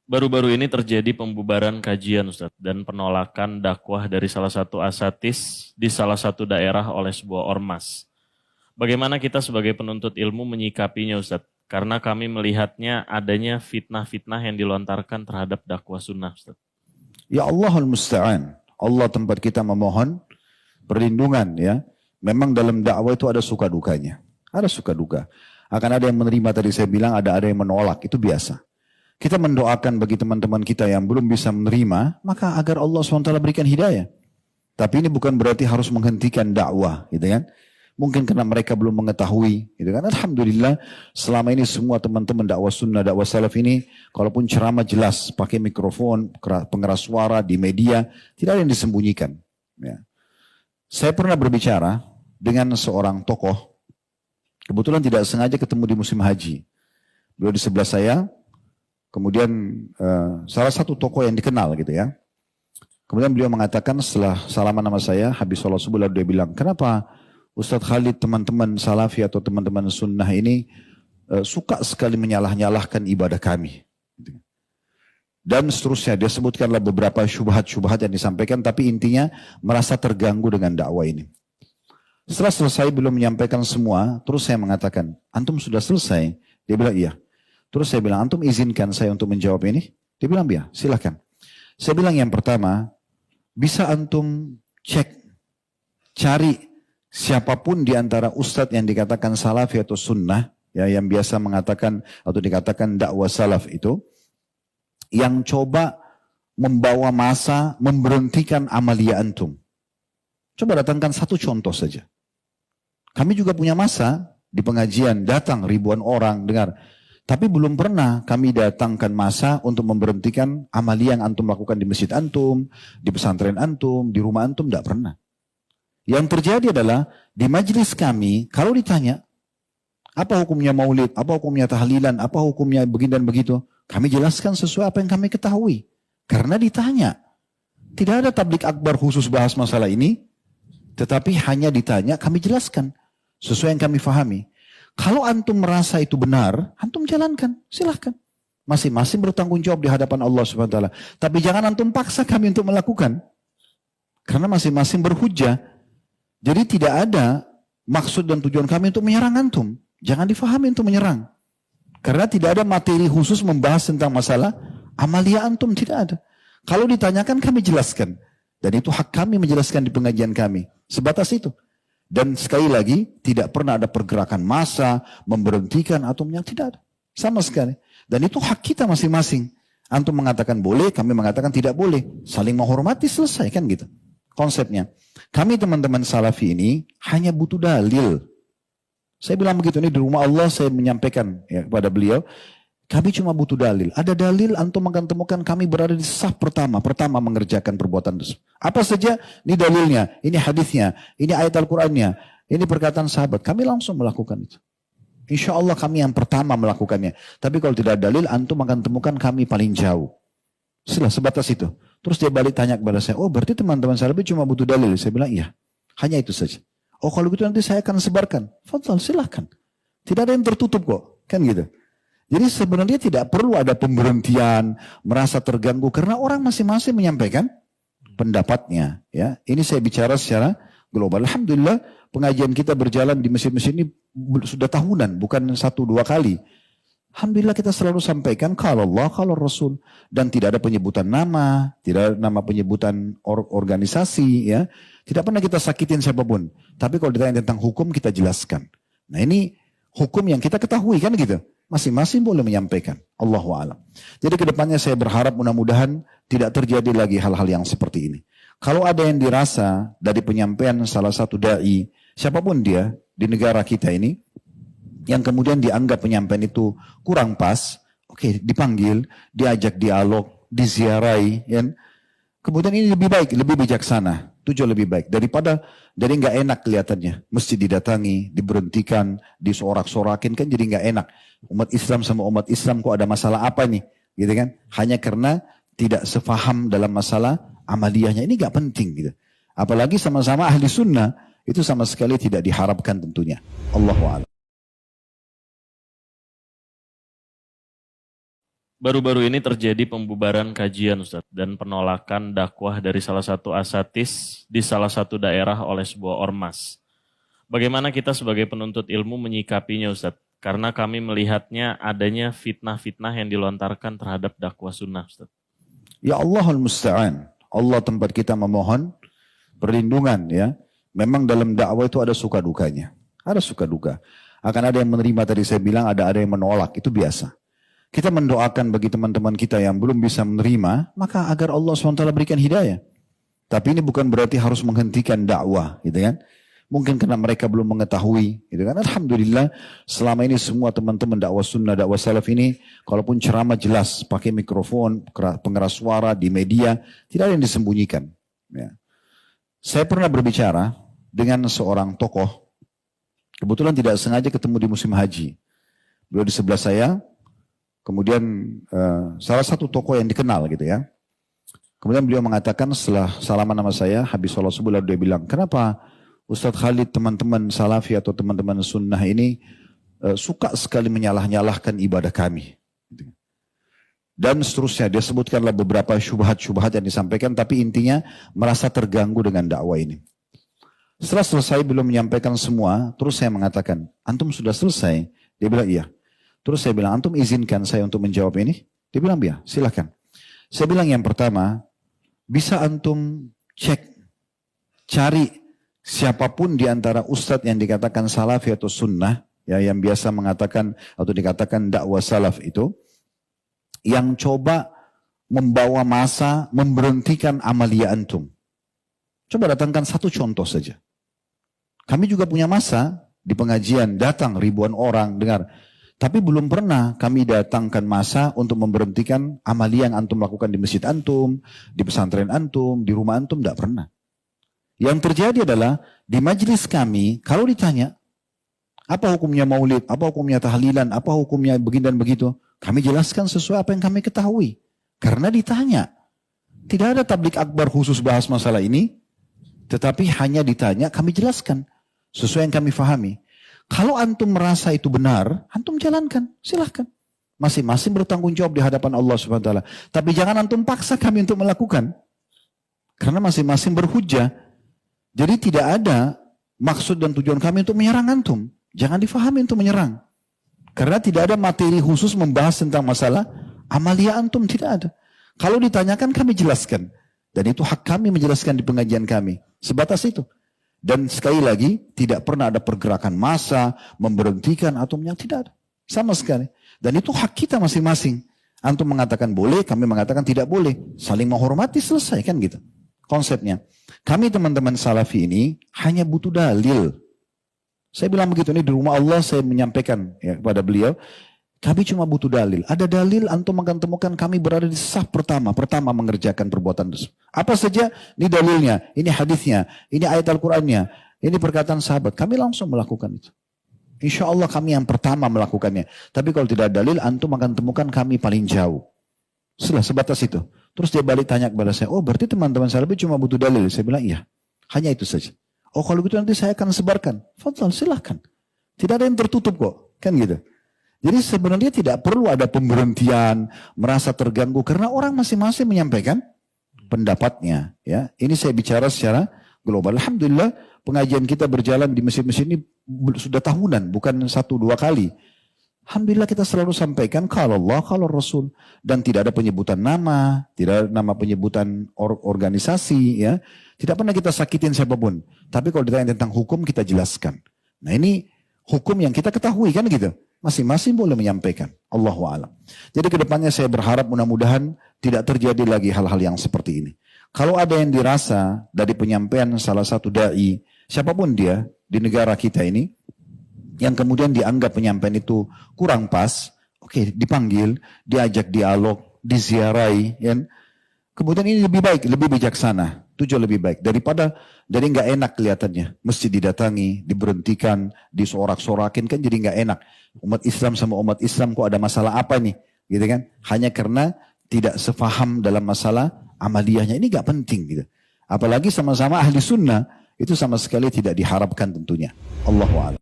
Baru-baru ini terjadi pembubaran kajian Ustadz dan penolakan dakwah dari salah satu asatis di salah satu daerah oleh sebuah ormas. Bagaimana kita sebagai penuntut ilmu menyikapinya Ustadz? Karena kami melihatnya adanya fitnah-fitnah yang dilontarkan terhadap dakwah sunnah Ustadz. Ya Allahul Musta'an. Allah tempat kita memohon perlindungan ya. Memang dalam dakwah itu ada suka dukanya. Ada suka duka. Akan ada yang menerima tadi saya bilang, ada yang menolak. Itu biasa. Kita mendoakan bagi teman-teman kita yang belum bisa menerima, maka agar Allah SWT berikan hidayah. Tapi ini bukan berarti harus menghentikan dakwah, gitu kan? Mungkin karena mereka belum mengetahui, gitu kan? Alhamdulillah, selama ini semua teman-teman dakwah sunnah, dakwah salaf ini, kalaupun ceramah jelas, pakai mikrofon, pengeras suara di media, tidak ada yang disembunyikan. Ya. Saya pernah berbicara dengan seorang tokoh, kebetulan tidak sengaja ketemu di musim haji. Beliau di sebelah saya. Kemudian salah satu tokoh yang dikenal gitu ya. Kemudian beliau mengatakan setelah salaman nama saya, habis sholat subuh lalu dia bilang, kenapa Ustadz Khalid teman-teman salafi atau teman-teman sunnah ini suka sekali menyalah-nyalahkan ibadah kami. Dan seterusnya dia sebutkanlah beberapa syubhat-syubhat yang disampaikan, tapi intinya merasa terganggu dengan dakwah ini. Setelah selesai belum menyampaikan semua, terus saya mengatakan, antum sudah selesai? Dia bilang iya. Terus saya bilang, antum izinkan saya untuk menjawab ini? Dia bilang, ya silahkan. Saya bilang yang pertama, bisa antum cari siapapun di antara ustadz yang dikatakan salafi atau sunnah, ya, yang biasa mengatakan atau dikatakan dakwah salaf itu, yang coba membawa masa memberhentikan amalia antum. Coba datangkan satu contoh saja. Kami juga punya masa di pengajian, datang ribuan orang dengar. Tapi belum pernah kami datangkan masa untuk memberhentikan amalia yang antum lakukan di masjid antum, di pesantren antum, di rumah antum, tidak pernah. Yang terjadi adalah di majelis kami, kalau ditanya, apa hukumnya maulid, apa hukumnya tahlilan, apa hukumnya begini dan begitu, kami jelaskan sesuai apa yang kami ketahui. Karena ditanya. Tidak ada tablik akbar khusus bahas masalah ini, tetapi hanya ditanya, kami jelaskan sesuai yang kami fahami. Kalau antum merasa itu benar, antum jalankan, silahkan. Masing-masing bertanggung jawab di hadapan Allah SWT. Tapi jangan antum paksa kami untuk melakukan. Karena masing-masing berhujjah. Jadi tidak ada maksud dan tujuan kami untuk menyerang antum. Jangan difahami untuk menyerang. Karena tidak ada materi khusus membahas tentang masalah amalia antum, tidak ada. Kalau ditanyakan kami jelaskan. Dan itu hak kami menjelaskan di pengajian kami. Sebatas itu. Dan sekali lagi, tidak pernah ada pergerakan massa, memberhentikan atau tidak ada. Sama sekali. Dan itu hak kita masing-masing. Antum mengatakan boleh, kami mengatakan tidak boleh. Saling menghormati, selesai kan gitu. Konsepnya. Kami teman-teman salafi ini hanya butuh dalil. Saya bilang begitu, ini di rumah Allah saya menyampaikan ya, kepada beliau. Kami cuma butuh dalil. Ada dalil, antum akan temukan kami berada di saf pertama. Pertama mengerjakan perbuatan tersebut. Apa saja, ini dalilnya, ini hadisnya, ini ayat Al-Qur'annya, ini perkataan sahabat. Kami langsung melakukan itu. Insya Allah kami yang pertama melakukannya. Tapi kalau tidak ada dalil, antum akan temukan kami paling jauh. Sebatas itu. Terus dia balik tanya kepada saya, oh berarti teman-teman salafi cuma butuh dalil. Saya bilang iya, hanya itu saja. Oh kalau gitu nanti saya akan sebarkan. Fadhal, silahkan. Tidak ada yang tertutup kok. Kan gitu. Jadi sebenarnya tidak perlu ada pemberhentian, merasa terganggu. Karena orang masing-masing menyampaikan pendapatnya. Ya, ini saya bicara secara global. Alhamdulillah pengajian kita berjalan di masjid-masjid ini sudah tahunan, bukan 1-2 kali. Alhamdulillah kita selalu sampaikan kalau Allah, kalau Rasul. Dan tidak ada penyebutan nama, tidak ada nama penyebutan organisasi. Ya, tidak pernah kita sakitin siapapun. Tapi kalau ditanya tentang hukum kita jelaskan. Nah ini hukum yang kita ketahui kan gitu. Masing-masing boleh menyampaikan. Allahu a'lam. Jadi kedepannya saya berharap mudah-mudahan tidak terjadi lagi hal-hal yang seperti ini. Kalau ada yang dirasa dari penyampaian salah satu da'i, siapapun dia di negara kita ini, yang kemudian dianggap penyampaian itu kurang pas, oke, dipanggil, diajak dialog, diziarahi, ya. Kemudian ini lebih baik, lebih bijaksana. Tujuan lebih baik daripada jadi nggak enak kelihatannya, mesti didatangi, diberhentikan, disorak-sorakin kan jadi nggak enak. Umat Islam sama umat Islam kok ada masalah apa nih, gitu kan? Hanya karena tidak sefaham dalam masalah amaliyahnya, ini nggak penting gitu. Apalagi sama-sama ahli sunnah, itu sama sekali tidak diharapkan tentunya. Allahu a'lam. Baru-baru ini terjadi pembubaran kajian Ustadz dan penolakan dakwah dari salah satu asatis di salah satu daerah oleh sebuah ormas. Bagaimana kita sebagai penuntut ilmu menyikapinya Ustadz? Karena kami melihatnya adanya fitnah-fitnah yang dilontarkan terhadap dakwah sunnah Ustadz. Ya Allahul Musta'an. Allah tempat kita memohon perlindungan ya. Memang dalam dakwah itu ada suka dukanya. Ada suka duka. Akan ada yang menerima tadi saya bilang, ada yang menolak. Itu biasa. Kita mendoakan bagi teman-teman kita yang belum bisa menerima, maka agar Allah SWT berikan hidayah. Tapi ini bukan berarti harus menghentikan dakwah, gitu kan? Mungkin karena mereka belum mengetahui, gitu kan? Alhamdulillah, selama ini semua teman-teman dakwah sunnah, dakwah salaf ini, kalaupun ceramah jelas, pakai mikrofon, pengeras suara di media, tidak ada yang disembunyikan. Ya. Saya pernah berbicara dengan seorang tokoh, kebetulan tidak sengaja ketemu di musim haji. Beliau di sebelah saya. Kemudian salah satu tokoh yang dikenal gitu ya. Kemudian beliau mengatakan setelah salaman nama saya, habis sholat subuh lalu dia bilang, kenapa Ustadz Khalid teman-teman salafi atau teman-teman sunnah ini suka sekali menyalah-nyalahkan ibadah kami. Dan seterusnya dia sebutkanlah beberapa syubhat-syubhat yang disampaikan, tapi intinya merasa terganggu dengan dakwah ini. Setelah selesai belum menyampaikan semua, terus saya mengatakan, antum sudah selesai? Dia bilang iya. Terus saya bilang, antum izinkan saya untuk menjawab ini? Dia bilang, ya silakan. Saya bilang yang pertama, bisa antum cari siapapun di antara ustadz yang dikatakan salafi atau sunnah, ya, yang biasa mengatakan atau dikatakan dakwah salaf itu, yang coba membawa masa memberhentikan amalia antum. Coba datangkan satu contoh saja. Kami juga punya masa di pengajian, datang ribuan orang dengar. Tapi belum pernah kami datangkan masa untuk memberhentikan amalia yang antum lakukan di masjid antum, di pesantren antum, di rumah antum, tidak pernah. Yang terjadi adalah di majelis kami, kalau ditanya, apa hukumnya maulid, apa hukumnya tahlilan, apa hukumnya begini dan begitu, kami jelaskan sesuai apa yang kami ketahui. Karena ditanya, tidak ada tablik akbar khusus bahas masalah ini, tetapi hanya ditanya, kami jelaskan sesuai yang kami fahami. Kalau antum merasa itu benar, antum jalankan, silahkan. Masing-masing bertanggung jawab di hadapan Allah SWT. Tapi jangan antum paksa kami untuk melakukan. Karena masing-masing berhujjah. Jadi tidak ada maksud dan tujuan kami untuk menyerang antum. Jangan difahami untuk menyerang. Karena tidak ada materi khusus membahas tentang masalah amalia antum, tidak ada. Kalau ditanyakan kami jelaskan. Dan itu hak kami menjelaskan di pengajian kami. Sebatas itu. Dan sekali lagi, tidak pernah ada pergerakan massa, memberhentikan atau yang tidak ada. Sama sekali. Dan itu hak kita masing-masing. Antum mengatakan boleh, kami mengatakan tidak boleh. Saling menghormati, selesai kan gitu. Konsepnya. Kami teman-teman salafi ini hanya butuh dalil. Saya bilang begitu, ini di rumah Allah saya menyampaikan ya, kepada beliau. Kami cuma butuh dalil. Ada dalil, antum akan temukan kami berada di saf pertama mengerjakan perbuatan tersebut. Apa saja, ini dalilnya, ini hadisnya, ini ayat Al-Qur'annya, ini perkataan sahabat. Kami langsung melakukan itu. Insya Allah kami yang pertama melakukannya. Tapi kalau tidak ada dalil, antum akan temukan kami paling jauh. Sebatas itu. Terus dia balik tanya kepada saya, oh berarti teman-teman salafi cuma butuh dalil. Saya bilang iya, hanya itu saja. Oh kalau gitu nanti saya akan sebarkan. Fadhal, silahkan. Tidak ada yang tertutup kok, kan gitu. Jadi sebenarnya tidak perlu ada pemberhentian, merasa terganggu karena orang masing-masing menyampaikan pendapatnya. Ya, ini saya bicara secara global. Alhamdulillah pengajian kita berjalan di masjid-masjid ini sudah tahunan, bukan 1-2 kali. Alhamdulillah kita selalu sampaikan kalau Allah, kalau Rasul, dan tidak ada penyebutan nama, tidak ada nama penyebutan organisasi, ya, tidak pernah kita sakitin siapapun. Tapi kalau ditanya tentang hukum kita jelaskan. Nah ini hukum yang kita ketahui kan gitu. Masing-masing boleh menyampaikan. Allahu a'lam. Jadi kedepannya saya berharap mudah-mudahan tidak terjadi lagi hal-hal yang seperti ini. Kalau ada yang dirasa dari penyampaian salah satu da'i, siapapun dia di negara kita ini, yang kemudian dianggap penyampaian itu kurang pas, oke, dipanggil, diajak dialog, diziarahi, ya. Kemudian ini lebih baik, lebih bijaksana, tujuan lebih baik daripada dari nggak enak kelihatannya, mesti didatangi, diberhentikan, disorak-sorakin kan jadi nggak enak. Umat Islam sama umat Islam kok ada masalah apa nih, gitu kan? Hanya karena tidak sefaham dalam masalah amaliyahnya, ini nggak penting gitu. Apalagi sama-sama ahli sunnah itu sama sekali tidak diharapkan tentunya. Allahu a'lam.